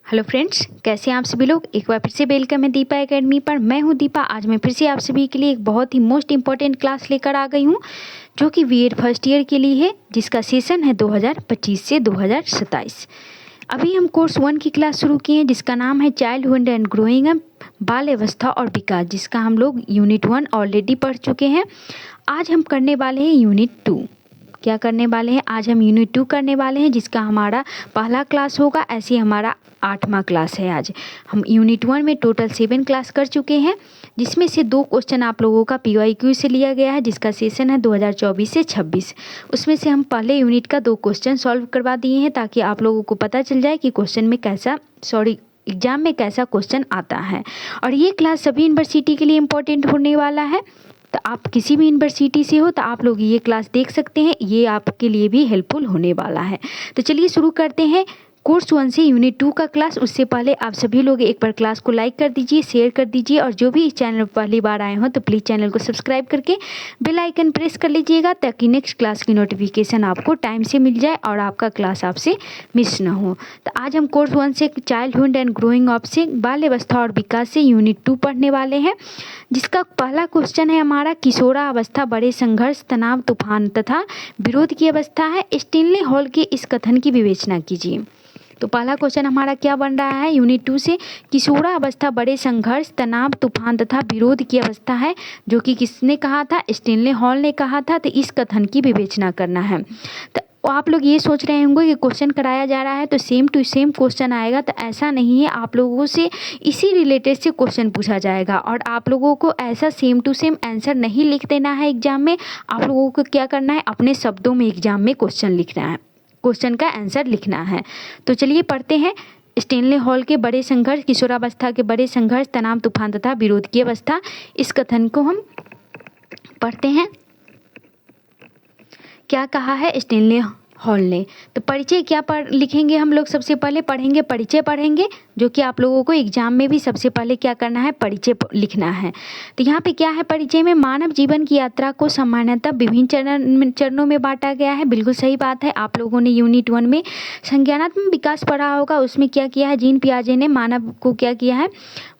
Hello friends, कैसे हैं आप सभी लोग। एक बार फिर से वेलकम है दीपा एकेडमी पर। मैं हूं दीपा। आज मैं फिर से आप सभी के लिए एक बहुत ही मोस्ट इम्पॉर्टेंट क्लास लेकर आ गई हूं, जो कि बीएड फर्स्ट ईयर के लिए है, जिसका सेशन है 2025 से 2027। अभी हम कोर्स 1 की क्लास शुरू किए हैं, जिसका नाम है चाइल्डहुड एंड ग्रोइंग अप, बाल अवस्था और विकास, जिसका हम लोग यूनिट 1 ऑलरेडी पढ़ चुके हैं। आज हम करने वाले हैं यूनिट 2। क्या करने वाले हैं? आज हम यूनिट 2 करने वाले हैं, जिसका हमारा पहला क्लास होगा। ऐसे ही हमारा 8वां क्लास है। आज हम यूनिट 1 में टोटल 7 क्लास कर चुके हैं, जिसमें से 2 क्वेश्चन आप लोगों का PYQ से लिया गया है, जिसका सेशन है 2024 से 26। उसमें से हम पहले यूनिट का 2 क्वेश्चन सॉल्व करवा दिए हैं, ताकि आप लोगों को पता चल जाए कि एग्जाम में कैसा क्वेश्चन आता है। और ये क्लास सभी यूनिवर्सिटी के लिए इम्पोर्टेंट होने वाला है। तो आप किसी भी यूनिवर्सिटी से हो तो आप लोग ये क्लास देख सकते हैं, ये आपके लिए भी हेल्पफुल होने वाला है। तो चलिए शुरू करते हैं कोर्स 1 से यूनिट 2 का क्लास। उससे पहले आप सभी लोग एक बार क्लास को लाइक कर दीजिए, शेयर कर दीजिए, और जो भी इस चैनल पर पहली बार आए हो तो प्लीज़ चैनल को सब्सक्राइब करके बेल आइकन प्रेस कर लीजिएगा, ताकि नेक्स्ट क्लास की नोटिफिकेशन आपको टाइम से मिल जाए और आपका क्लास आपसे मिस ना हो। तो आज हम कोर्स 1 से चाइल्डहुड एंड ग्रोइंग अप से बाल अवस्था और विकास से यूनिट 2 पढ़ने वाले हैं, जिसका पहला क्वेश्चन है हमारा किशोरावस्था, बड़े संघर्ष, तनाव, तूफान तथा विरोध की अवस्था है। स्टेनले हॉल के इस कथन की विवेचना कीजिए। तो पहला क्वेश्चन हमारा क्या बन रहा है यूनिट 2 से? किशोरावस्था बड़े संघर्ष, तनाव, तूफान तथा विरोध की अवस्था है, जो कि किसने कहा था? स्टेनले हॉल ने कहा था। तो इस कथन की विवेचना करना है। तो आप लोग ये सोच रहे होंगे कि क्वेश्चन कराया जा रहा है तो सेम टू सेम क्वेश्चन आएगा। तो ऐसा नहीं है, आप लोगों से इसी रिलेटेड से क्वेश्चन पूछा जाएगा, और आप लोगों को ऐसा सेम टू सेम आंसर नहीं लिख देना है एग्जाम में। आप लोगों को क्या करना है? अपने शब्दों में एग्जाम में क्वेश्चन लिखना है, क्वेश्चन का आंसर लिखना है। तो चलिए पढ़ते हैं। स्टेनले हॉल के बड़े संघर्ष, किशोरावस्था के बड़े संघर्ष, तनाव, तूफान तथा विरोध की अवस्था, इस कथन को हम पढ़ते हैं। क्या कहा है स्टेनले हॉल ने? तो परिचय क्या लिखेंगे हम लोग? सबसे पहले पढ़ेंगे परिचय पढ़ेंगे, जो कि आप लोगों को एग्जाम में भी सबसे पहले क्या करना है? परिचय लिखना है। तो यहाँ पे क्या है परिचय में? मानव जीवन की यात्रा को सामान्यतः विभिन्न चरणों में बांटा गया है। बिल्कुल सही बात है। आप लोगों ने यूनिट 1 में संज्ञानात्मक विकास पढ़ा होगा। उसमें क्या किया है? जीन पियाजे ने मानव को क्या किया है?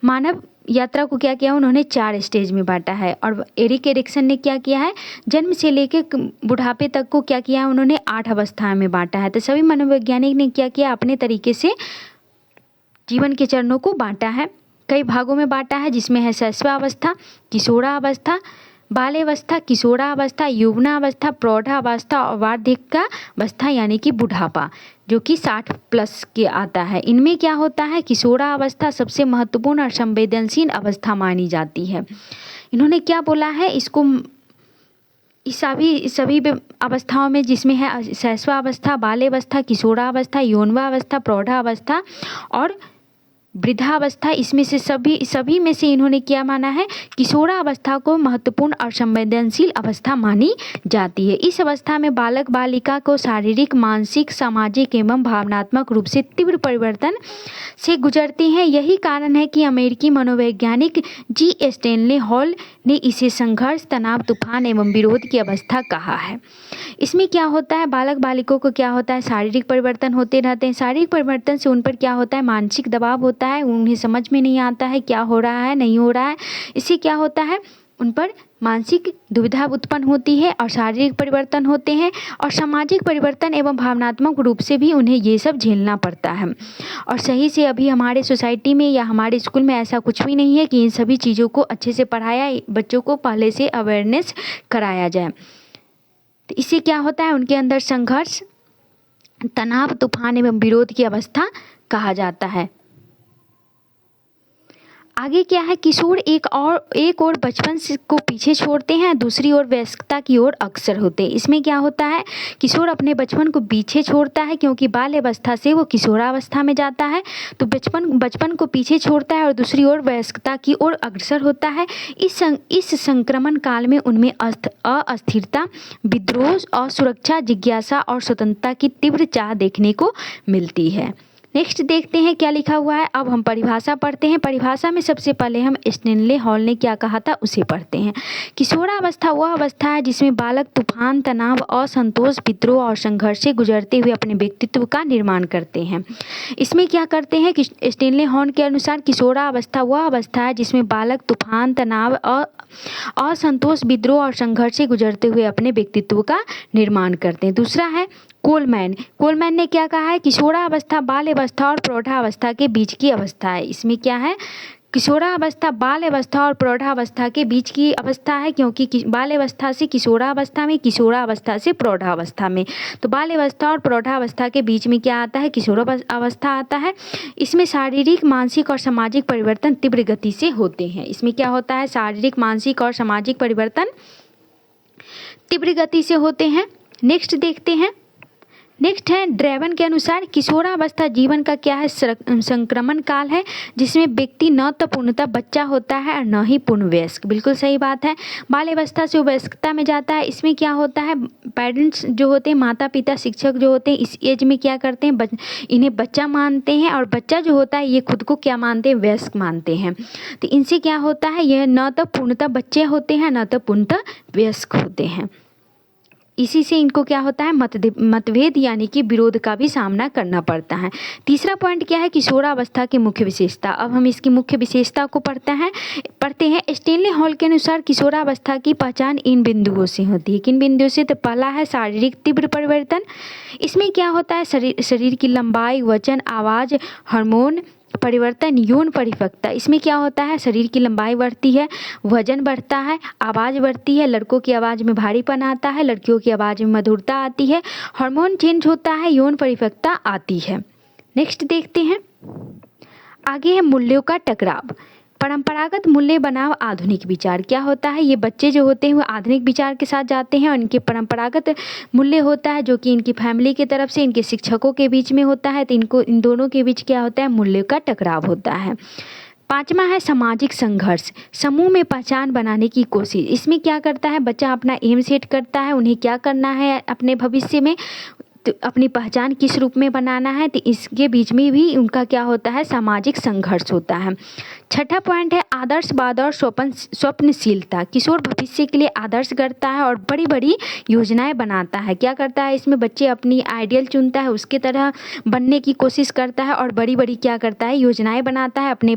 मानव यात्रा को क्या किया? उन्होंने 4 स्टेज में बांटा है। और एरिक एरिक्सन ने क्या किया है? जन्म से लेकर बुढ़ापे तक को क्या किया है? उन्होंने 8 अवस्था में बांटा है। तो सभी मनोवैज्ञानिक ने क्या किया? अपने तरीके से जीवन के चरणों को बांटा है, कई भागों में बांटा है, जिसमें है शैशवावस्था, किशोरावस्था, बाल्यावस्था, किशोरावस्था, यौवनावस्था, प्रौढ़ावस्था और वार्धक्यावस्था, यानी कि बुढ़ापा, जो कि 60+ के आता है। इनमें क्या होता है? किशोरावस्था सबसे महत्वपूर्ण और संवेदनशील अवस्था मानी जाती है। इन्होंने क्या बोला है? इसको सभी अवस्थाओं में, जिसमें है शैशवावस्था, बाल्यावस्था, किशोरावस्था, यौवनावस्था, प्रौढ़ावस्था और वृद्धावस्था, इसमें से सभी में से इन्होंने क्या माना है? किशोरावस्था को महत्वपूर्ण और संवेदनशील अवस्था मानी जाती है। इस अवस्था में बालक बालिका को शारीरिक, मानसिक, सामाजिक एवं भावनात्मक रूप से तीव्र परिवर्तन से गुजरती हैं। यही कारण है कि अमेरिकी मनोवैज्ञानिक जी स्टेनले हॉल ने इसे संघर्ष, तनाव, तूफान एवं विरोध की अवस्था कहा है। इसमें क्या होता है? बालक बालिकों को क्या होता है? शारीरिक परिवर्तन होते रहते हैं। शारीरिक परिवर्तन से उन पर क्या होता है? मानसिक दबाव होता है। उन्हें समझ में नहीं आता है क्या हो रहा है, नहीं हो रहा है। इससे क्या होता है? उन पर मानसिक दुविधा उत्पन्न होती है, और शारीरिक परिवर्तन होते हैं, और सामाजिक परिवर्तन एवं भावनात्मक रूप से भी उन्हें ये सब झेलना पड़ता है। और सही से अभी हमारे सोसाइटी में या हमारे स्कूल में ऐसा कुछ भी नहीं है कि इन सभी चीज़ों को अच्छे से पढ़ाया, बच्चों को पहले से अवेयरनेस कराया जाए। तो इससे क्या होता है? उनके अंदर संघर्ष, तनाव, तूफान एवं विरोध की अवस्था कहा जाता है। आगे क्या है? किशोर एक और बचपन को पीछे छोड़ते हैं, दूसरी ओर वयस्कता की ओर अग्रसर होते हैं। इसमें क्या होता है? किशोर अपने बचपन को पीछे छोड़ता है, क्योंकि बाल्यावस्था से वो किशोरावस्था में जाता है, तो बचपन को पीछे छोड़ता है, और दूसरी ओर वयस्कता की ओर अग्रसर होता है। इस संक्रमण काल में उनमें अस्थिरता, विद्रोह, असुरक्षा, जिज्ञासा और स्वतंत्रता की तीव्र चाह देखने को मिलती है। नेक्स्ट देखते हैं क्या लिखा हुआ है। अब हम परिभाषा पढ़ते हैं। परिभाषा में सबसे पहले हम स्टेनले हॉल ने क्या कहा था उसे पढ़ते हैं। किशोरावस्था वह अवस्था है जिसमें बालक तूफान, तनाव, असंतोष, विद्रोह और संघर्ष से गुजरते हुए अपने व्यक्तित्व का निर्माण करते हैं। इसमें क्या करते हैं कि स्टेनले हॉल के अनुसार किशोरावस्था वह अवस्था है जिसमें बालक तूफान, तनाव, असंतोष, विद्रोह और संघर्ष से गुजरते हुए अपने व्यक्तित्व का निर्माण करते हैं। दूसरा है कोलमैन ने क्या कहा है, किशोरावस्था बाल अवस्था और प्रौढ़ावस्था के बीच की अवस्था है। इसमें क्या है, किशोरावस्था बाल अवस्था और प्रौढ़ावस्था के बीच की अवस्था है, क्योंकि बाल अवस्था से किशोरावस्था में, किशोरावस्था से प्रौढ़ावस्था में, तो बाल अवस्था और प्रौढ़ावस्था के बीच में क्या आता है, किशोरावस्था आता है। इसमें शारीरिक, मानसिक और सामाजिक परिवर्तन तीव्र गति से होते हैं। इसमें क्या होता है, शारीरिक, मानसिक और सामाजिक परिवर्तन तीव्र गति से होते हैं। नेक्स्ट देखते हैं। नेक्स्ट है ड्रेवन के अनुसार किशोरावस्था जीवन का क्या है, संक्रमण काल है जिसमें व्यक्ति न तो पूर्णतः बच्चा होता है और न ही पूर्ण वयस्क। बिल्कुल सही बात है। बाल अवस्था से वयस्कता में जाता है। इसमें क्या होता है, पेरेंट्स जो होते हैं, माता पिता, शिक्षक जो होते हैं, इस एज में क्या करते हैं, इन्हें बच्चा मानते हैं, और बच्चा जो होता है ये खुद को क्या मानते हैं, वयस्क मानते हैं। तो इनसे क्या होता है, यह न तो पूर्णतः बच्चे होते हैं न तो पूर्णतः वयस्क होते हैं। इसी से इनको क्या होता है, मतभेद यानी कि विरोध का भी सामना करना पड़ता है। तीसरा पॉइंट क्या है, किशोरावस्था की मुख्य विशेषता। अब हम इसकी मुख्य विशेषता को पढ़ते हैं। स्टेनले हॉल के अनुसार किशोरावस्था की पहचान इन बिंदुओं से होती है। किन बिंदुओं से, तो पहला है शारीरिक तीव्र परिवर्तन। इसमें क्या होता है, शरीर की लंबाई, वजन, आवाज़, हार्मोन परिवर्तन, यौन परिपक्वता। इसमें क्या होता है, शरीर की लंबाई बढ़ती है, वजन बढ़ता है, आवाज़ बढ़ती है, लड़कों की आवाज़ में भारीपन आता है, लड़कियों की आवाज़ में मधुरता आती है, हार्मोन चेंज होता है, यौन परिपक्वता आती है। नेक्स्ट देखते हैं। आगे है मूल्यों का टकराव। परंपरागत मूल्य बनाम आधुनिक विचार। क्या होता है, ये बच्चे जो होते हैं वो आधुनिक विचार के साथ जाते हैं और इनके परंपरागत मूल्य होता है जो कि इनकी फैमिली की तरफ से, इनके शिक्षकों के बीच में होता है। तो इन दोनों के बीच क्या होता है, मूल्यों का टकराव होता है। पांचवा है सामाजिक संघर्ष, समूह में पहचान बनाने की कोशिश। इसमें क्या करता है, बच्चा अपना एम सेट करता है, उन्हें क्या करना है अपने भविष्य में, तो अपनी पहचान किस रूप में बनाना है, तो इसके बीच में भी उनका क्या होता है, सामाजिक संघर्ष होता है। छठा पॉइंट है आदर्शवाद और स्वप्नशीलता। किशोर भविष्य के लिए आदर्श करता है और बड़ी बड़ी योजनाएं बनाता है। क्या करता है, इसमें बच्चे अपनी आइडियल चुनता है, उसके तरह बनने की कोशिश करता है और बड़ी बड़ी क्या करता है, योजनाएं बनाता है, अपने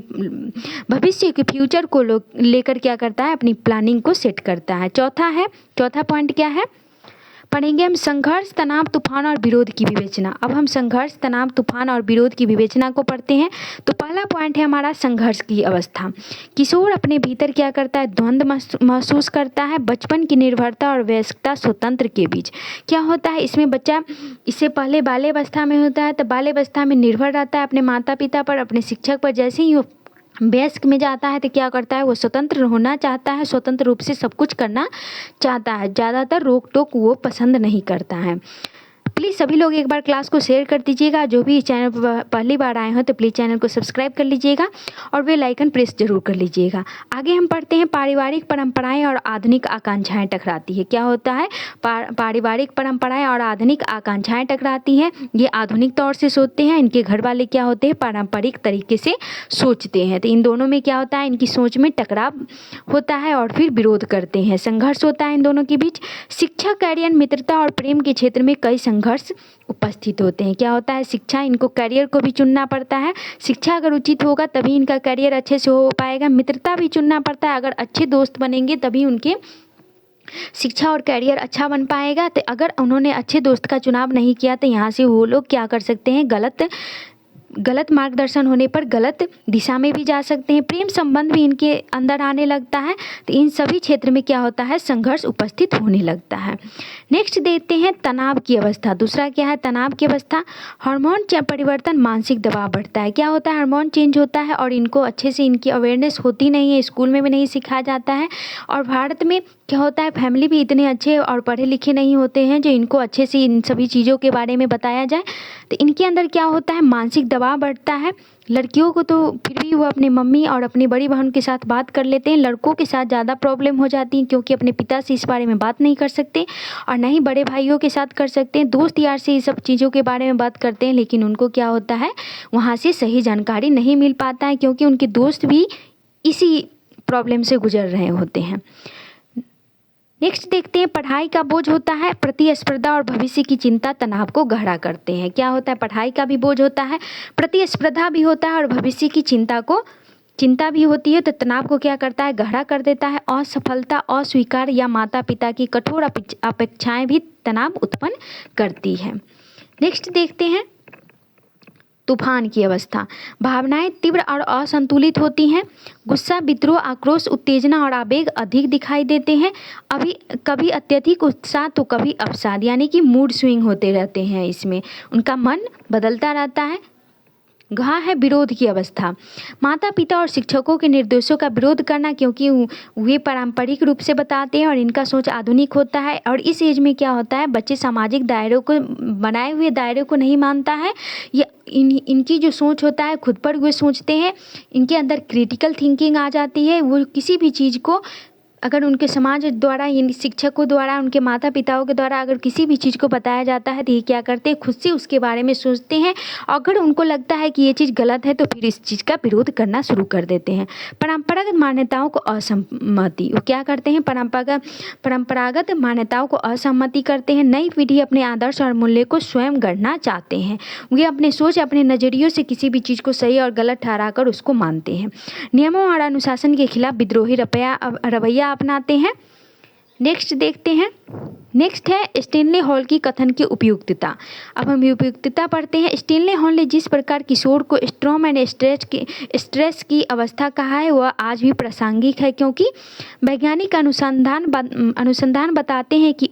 भविष्य के फ्यूचर को लेकर क्या करता है, अपनी प्लानिंग को सेट करता है। चौथा पॉइंट क्या है, पढ़ेंगे हम संघर्ष, तनाव, तूफान और विरोध की विवेचना। अब हम संघर्ष, तनाव, तूफान और विरोध की विवेचना को पढ़ते हैं। तो पहला पॉइंट है हमारा संघर्ष की अवस्था। किशोर अपने भीतर क्या करता है, द्वंद्व महसूस करता है, बचपन की निर्भरता और वयस्कता स्वतंत्र के बीच। क्या होता है, इसमें बच्चा इससे पहले बाल्यावस्था में होता है, तो बाल्यावस्था में निर्भर रहता है अपने माता पिता पर, अपने शिक्षक पर। जैसे ही वो वयस्क में जाता है तो क्या करता है, वो स्वतंत्र होना चाहता है, स्वतंत्र रूप से सब कुछ करना चाहता है। ज़्यादातर रोक टोक वो पसंद नहीं करता है। प्लीज़ सभी लोग एक बार क्लास को शेयर कर दीजिएगा। जो भी चैनल पर पहली बार आए हो तो प्लीज़ चैनल को सब्सक्राइब कर लीजिएगा और बेल आइकन प्रेस जरूर कर लीजिएगा। आगे हम पढ़ते हैं पारिवारिक परंपराएं और आधुनिक आकांक्षाएं टकराती है। क्या होता है, पारिवारिक परंपराएं और आधुनिक आकांक्षाएं टकराती हैं। ये आधुनिक तौर से सोचते हैं, इनके घर वाले क्या होते हैं, पारंपरिक तरीके से सोचते हैं। तो इन दोनों में क्या होता है, इनकी सोच में टकराव होता है और फिर विरोध करते हैं, संघर्ष होता है इन दोनों के बीच। शिक्षा, करियर, मित्रता और प्रेम के क्षेत्र में कई संघर्ष उपस्थित होते हैं। क्या होता है, शिक्षा, इनको करियर को भी चुनना पड़ता है। शिक्षा अगर उचित होगा तभी इनका करियर अच्छे से हो पाएगा। मित्रता भी चुनना पड़ता है, अगर अच्छे दोस्त बनेंगे तभी उनके शिक्षा और करियर अच्छा बन पाएगा। तो अगर उन्होंने अच्छे दोस्त का चुनाव नहीं किया तो यहाँ से वो लोग क्या कर सकते हैं, गलत मार्गदर्शन होने पर गलत दिशा में भी जा सकते हैं। प्रेम संबंध भी इनके अंदर आने लगता है। तो इन सभी क्षेत्र में क्या होता है, संघर्ष उपस्थित होने लगता है। नेक्स्ट देखते हैं तनाव की अवस्था। दूसरा क्या है, तनाव की अवस्था। हार्मोन परिवर्तन, मानसिक दबाव बढ़ता है। क्या होता है, हार्मोन चेंज होता है और इनको अच्छे से इनकी अवेयरनेस होती नहीं है, स्कूल में भी नहीं सिखाया जाता है। और भारत में क्या होता है, फैमिली भी इतने अच्छे और पढ़े लिखे नहीं होते हैं जो इनको अच्छे से इन सभी चीज़ों के बारे में बताया जाए। तो इनके अंदर क्या होता है, मानसिक दबाव बढ़ता है। लड़कियों को तो फिर भी वो अपनी मम्मी और अपनी बड़ी बहन के साथ बात कर लेते हैं, लड़कों के साथ ज़्यादा प्रॉब्लम हो जाती है क्योंकि अपने पिता से इस बारे में बात नहीं कर सकते और ना ही बड़े भाइयों के साथ कर सकते हैं। दोस्त यार से ये सब चीज़ों के बारे में बात करते हैं, लेकिन उनको क्या होता है, वहाँ से सही जानकारी नहीं मिल पाता है क्योंकि उनके दोस्त भी इसी प्रॉब्लम से गुजर रहे होते हैं। नेक्स्ट देखते हैं, पढ़ाई का बोझ होता है, प्रतिस्पर्धा और भविष्य की चिंता तनाव को गहरा करते हैं। क्या होता है, पढ़ाई का भी बोझ होता है, प्रतिस्पर्धा भी होता है और भविष्य की चिंता भी होती है, तो तनाव को क्या करता है, गहरा कर देता है। असफलता, अस्वीकार या माता पिता की कठोर अपेक्षाएं भी तनाव उत्पन्न करती है। नेक्स्ट देखते हैं, तूफान की अवस्था। भावनाएं तीव्र और असंतुलित होती हैं। गुस्सा, विद्रोह, आक्रोश, उत्तेजना और आवेग अधिक दिखाई देते हैं। कभी अत्यधिक उत्साह तो कभी अवसाद, यानी कि मूड स्विंग होते रहते हैं। इसमें उनका मन बदलता रहता है। घा है विरोध की अवस्था। माता पिता और शिक्षकों के निर्देशों का विरोध करना, क्योंकि वे पारंपरिक रूप से बताते हैं और इनका सोच आधुनिक होता है। और इस एज में क्या होता है, बच्चे सामाजिक दायरों को, बनाए हुए दायरों को नहीं मानता है। ये इनकी जो सोच होता है, खुद पर वे सोचते हैं, इनके अंदर क्रिटिकल थिंकिंग आ जाती है। वो किसी भी चीज़ को, अगर उनके समाज द्वारा, इन शिक्षकों द्वारा, उनके माता पिताओं के द्वारा अगर किसी भी चीज़ को बताया जाता है तो ये क्या करते हैं, खुद से उसके बारे में सोचते हैं। अगर उनको लगता है कि ये चीज़ गलत है तो फिर इस चीज़ का विरोध करना शुरू कर देते हैं। परंपरागत मान्यताओं को असहमति, वो क्या करते हैं, परंपरागत मान्यताओं को असहमति करते हैं। नई पीढ़ी अपने आदर्श और मूल्य को स्वयं गढ़ना चाहते हैं। वे अपने सोच, अपने नज़रियों से किसी भी चीज़ को सही और गलत ठहराकर उसको मानते हैं। नियमों और अनुशासन के खिलाफ विद्रोही रवैया अपनाते हैं। नेक्स्ट देखते हैं, नेक्स्ट है स्टेनले हॉल की कथन की उपयुक्तता। अब हम उपयुक्तता पढ़ते हैं। स्टेनले हॉल ने जिस प्रकार किशोर को स्ट्रॉम एंड स्ट्रेस की अवस्था कहा है, वह आज भी प्रासंगिक है, क्योंकि वैज्ञानिक अनुसंधान बताते हैं कि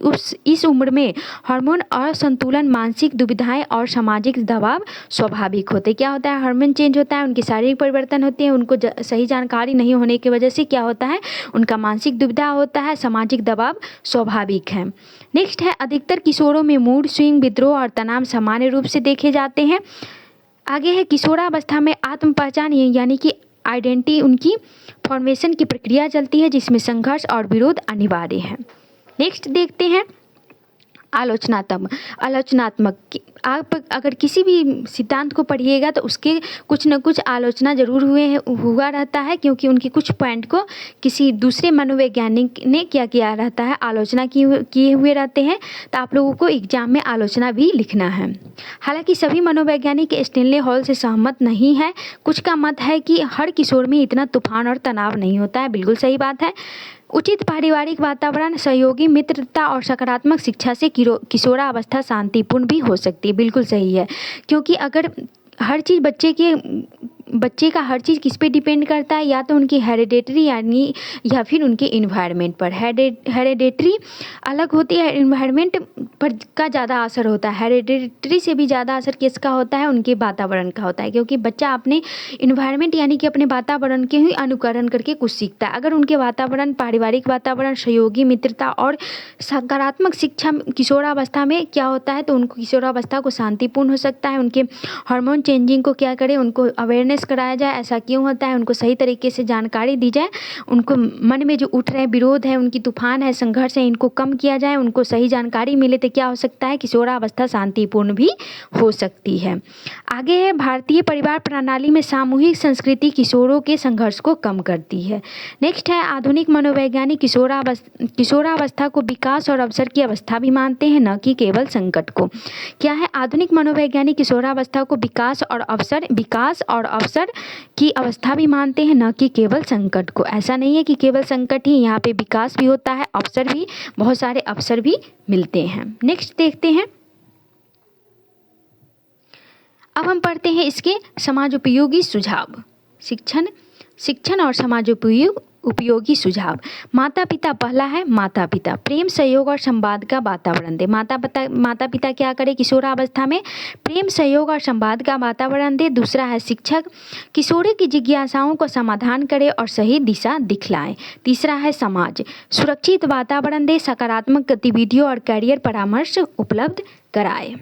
इस उम्र में हार्मोन असंतुलन, मानसिक दुविधाएं और सामाजिक दबाव स्वाभाविक होते। क्या होता है, हार्मोन चेंज होता है, उनके शारीरिक परिवर्तन होते हैं, उनको सही जानकारी नहीं होने की वजह से क्या होता है, उनका मानसिक दुविधा होता है, सामाजिक दबाव स्वाभाविक है। नेक्स्ट है, अधिकतर किशोरों में मूड स्विंग, विद्रोह और तनाव सामान्य रूप से देखे जाते हैं। आगे है, किशोरावस्था में आत्म पहचान यानी कि आइडेंटिटी, उनकी फॉर्मेशन की प्रक्रिया चलती है, जिसमें संघर्ष और विरोध अनिवार्य है। नेक्स्ट देखते हैं, आलोचनात्मक। आप अगर किसी भी सिद्धांत को पढ़िएगा तो उसके कुछ न कुछ आलोचना जरूर हुआ रहता है, क्योंकि उनके कुछ पॉइंट को किसी दूसरे मनोवैज्ञानिक ने क्या किया रहता है, आलोचना किए हुए रहते हैं। तो आप लोगों को एग्जाम में आलोचना भी लिखना है। हालांकि सभी मनोवैज्ञानिक स्टेनले हॉल से सहमत नहीं है। कुछ का मत है कि हर किशोर में इतना तूफान और तनाव नहीं होता है। बिल्कुल सही बात है। उचित पारिवारिक वातावरण, सहयोगी मित्रता और सकारात्मक शिक्षा से किशोरावस्था शांतिपूर्ण भी हो सकती है। बिल्कुल सही है, क्योंकि अगर हर चीज़ बच्चे का हर चीज़ किस पे डिपेंड करता है, या तो उनकी हेरिडेटरी यानी या फिर उनके इन्वायरमेंट पर। हेरिडेटरी अलग होती है, इन्वायरमेंट पर का ज़्यादा असर होता है। हेरिडेटरी से भी ज़्यादा असर किसका होता है, उनके वातावरण का होता है, क्योंकि बच्चा अपने इन्वायरमेंट यानी कि अपने वातावरण के ही अनुकरण करके कुछ सीखता है। अगर उनके वातावरण, पारिवारिक वातावरण, सहयोगी मित्रता और सकारात्मक शिक्षा किशोरावस्था में क्या होता है, तो उनको किशोरावस्था को शांतिपूर्ण हो सकता है। उनके हार्मोन चेंजिंग को क्या करें, उनको अवेयरनेस कराया जाए, ऐसा क्यों होता है, उनको सही तरीके से जानकारी दी जाए, उनको मन में जो उठ रहे विरोध है, उनकी तूफान है, संघर्ष है, इनको कम किया जाए, उनको सही जानकारी मिले, तो क्या हो सकता है, किशोरावस्था शांतिपूर्ण भी हो सकती है। आगे है, भारतीय परिवार प्रणाली में सामूहिक संस्कृति किशोरों के संघर्ष को कम करती है। नेक्स्ट है, आधुनिक मनोवैज्ञानिक किशोरावस्था को विकास और अवसर की अवस्था भी मानते हैं, न कि केवल संकट को। क्या है, आधुनिक मनोवैज्ञानिक किशोरावस्था को विकास और अवसर की अवस्था भी मानते हैं, न कि केवल संकट को। ऐसा नहीं है कि केवल संकट ही, यहाँ पे विकास भी होता है, अवसर भी, बहुत सारे अवसर भी मिलते हैं। नेक्स्ट देखते हैं, अब हम पढ़ते हैं इसके समाज उपयोगी सुझाव। शिक्षण और समाज उपयोगी सुझाव। माता पिता, पहला है माता पिता, प्रेम, सहयोग और संवाद का वातावरण दे। माता पिता क्या करे, किशोरावस्था में प्रेम, सहयोग और संवाद का वातावरण दे। दूसरा है शिक्षक, किशोरी की जिज्ञासाओं को समाधान करे और सही दिशा दिखलाए। तीसरा है समाज, सुरक्षित वातावरण दे, सकारात्मक गतिविधियों और कैरियर परामर्श उपलब्ध कराए।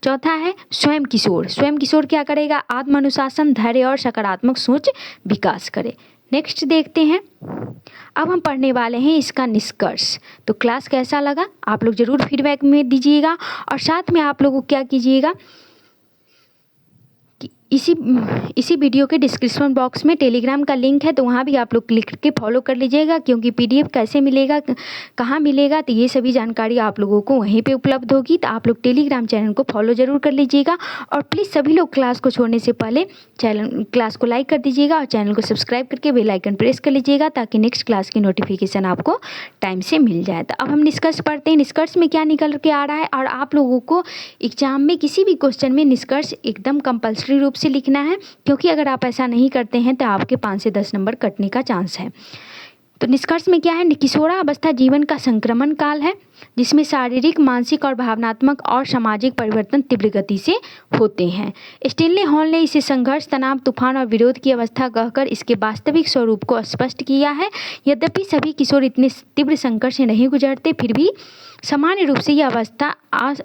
चौथा है स्वयं किशोर। स्वयं किशोर क्या करेगा? आत्म अनुशासन, धैर्य और सकारात्मक सोच विकास करे। नेक्स्ट देखते हैं, अब हम पढ़ने वाले हैं इसका निष्कर्ष। तो क्लास कैसा लगा आप लोग ज़रूर फीडबैक में दीजिएगा, और साथ में आप लोगों को क्या कीजिएगा कि इसी वीडियो के डिस्क्रिप्शन बॉक्स में टेलीग्राम का लिंक है, तो वहाँ भी आप लोग क्लिक करके फॉलो कर लीजिएगा, क्योंकि PDF कैसे मिलेगा, कहाँ मिलेगा, तो ये सभी जानकारी आप लोगों को वहीं पे उपलब्ध होगी। तो आप लोग टेलीग्राम चैनल को फॉलो ज़रूर कर लीजिएगा, और प्लीज़ सभी लोग क्लास को छोड़ने से पहले क्लास को लाइक कर दीजिएगा और चैनल को सब्सक्राइब करके बेल आइकन प्रेस कर लीजिएगा, ताकि नेक्स्ट क्लास की नोटिफिकेशन आपको टाइम से मिल जाए। तो अब हम निष्कर्ष पढ़ते हैं, निष्कर्ष में क्या निकल के आ रहा है, और आप लोगों को एग्जाम में किसी भी क्वेश्चन में निष्कर्ष एकदम कंपल्सरी रूप से लिखना है, क्योंकि अगर आप ऐसा नहीं करते हैं तो आपके 5 से 10 नंबर कटने का चांस है। तो निष्कर्ष में क्या है? किशोरावस्था जीवन का संक्रमण काल है, जिसमें शारीरिक, मानसिक और भावनात्मक और सामाजिक परिवर्तन तीव्र गति से होते हैं। स्टेनले हॉल ने इसे संघर्ष, तनाव, तूफान और विरोध की अवस्था कहकर इसके वास्तविक स्वरूप को स्पष्ट किया है। यद्यपि सभी किशोर इतने तीव्र संकट से नहीं गुजरते, फिर भी सामान्य रूप से यह अवस्था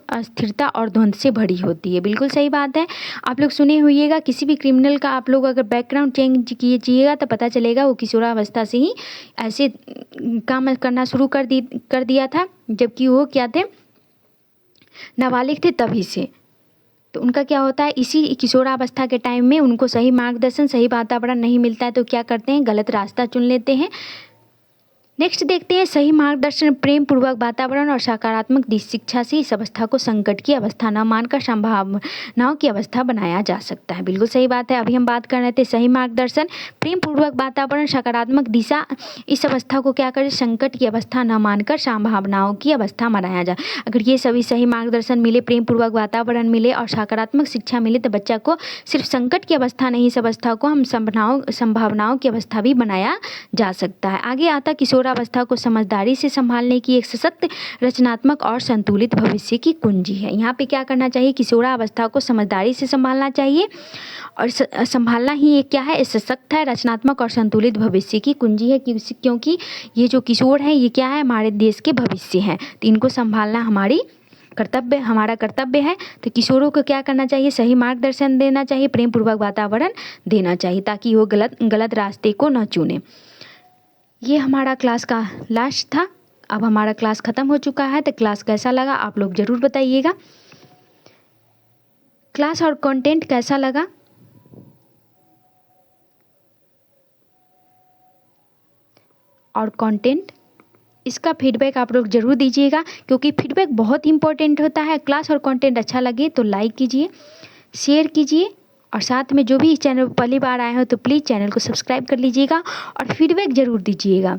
अस्थिरता और द्वंद से भरी होती है। बिल्कुल सही बात है। आप लोग सुने होइएगा, किसी भी क्रिमिनल का आप लोग अगर बैकग्राउंड चेंज कीजिएगा तो पता चलेगा वो किशोरावस्था से ही ऐसे काम करना शुरू कर दिया था, जबकि वो क्या थे, नाबालिग थे तभी से। तो उनका क्या होता है, इसी किशोरावस्था के टाइम में उनको सही मार्गदर्शन, सही वातावरण नहीं मिलता है, तो क्या करते हैं, गलत रास्ता चुन लेते हैं। नेक्स्ट देखते हैं, सही मार्गदर्शन, प्रेम पूर्वक वातावरण और सकारात्मक शिक्षा से इस अवस्था को संकट की अवस्था न मानकर संभावनाओं की अवस्था बनाया जा सकता है। बिल्कुल सही बात है। अभी हम बात कर रहे थे सही मार्गदर्शन, प्रेम पूर्वक वातावरण, सकारात्मक दिशा, इस अवस्था को क्या करें, संकट की अवस्था न मानकर संभावनाओं की अवस्था बनाया जाए। अगर ये सभी सही मार्गदर्शन मिले, प्रेम पूर्वक वातावरण मिले और सकारात्मक शिक्षा मिले, तो बच्चा को सिर्फ संकट की अवस्था नहीं, इस अवस्था को हम संभावनाओं की अवस्था भी बनाया जा सकता है। आगे आता किशोरावस्था को समझदारी से संभालने की एक सशक्त, रचनात्मक और संतुलित भविष्य की कुंजी है। यहाँ पे क्या करना चाहिए, किशोरावस्था को समझदारी से संभालना चाहिए, और संभालना ही एक क्या है, सशक्त है, रचनात्मक और संतुलित भविष्य की कुंजी है, क्योंकि ये जो किशोर हैं ये क्या है, हमारे देश के भविष्य हैं, तो इनको संभालना हमारा कर्तव्य है। तो किशोरों को क्या करना चाहिए, सही मार्गदर्शन देना चाहिए, प्रेम पूर्वक वातावरण देना चाहिए, ताकि वो गलत रास्ते को न चुने। ये हमारा क्लास का लास्ट था। अब हमारा क्लास ख़त्म हो चुका है, तो क्लास कैसा लगा आप लोग ज़रूर बताइएगा। क्लास और कंटेंट कैसा लगा और कंटेंट, इसका फीडबैक आप लोग ज़रूर दीजिएगा, क्योंकि फीडबैक बहुत इंपॉर्टेंट होता है। क्लास और कंटेंट अच्छा लगे तो लाइक कीजिए, शेयर कीजिए, और साथ में जो भी इस चैनल पर पहली बार आए हो तो प्लीज़ चैनल को सब्सक्राइब कर लीजिएगा, और फीडबैक ज़रूर दीजिएगा,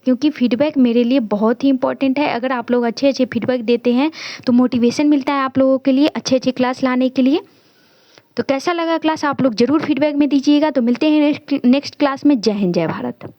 क्योंकि फीडबैक मेरे लिए बहुत ही इंपॉर्टेंट है। अगर आप लोग अच्छे फीडबैक देते हैं तो मोटिवेशन मिलता है आप लोगों के लिए अच्छे क्लास लाने के लिए। तो कैसा लगा क्लास आप लोग ज़रूर फीडबैक में दीजिएगा। तो मिलते हैं नेक्स्ट क्लास में। जय हिंद, जय भारत।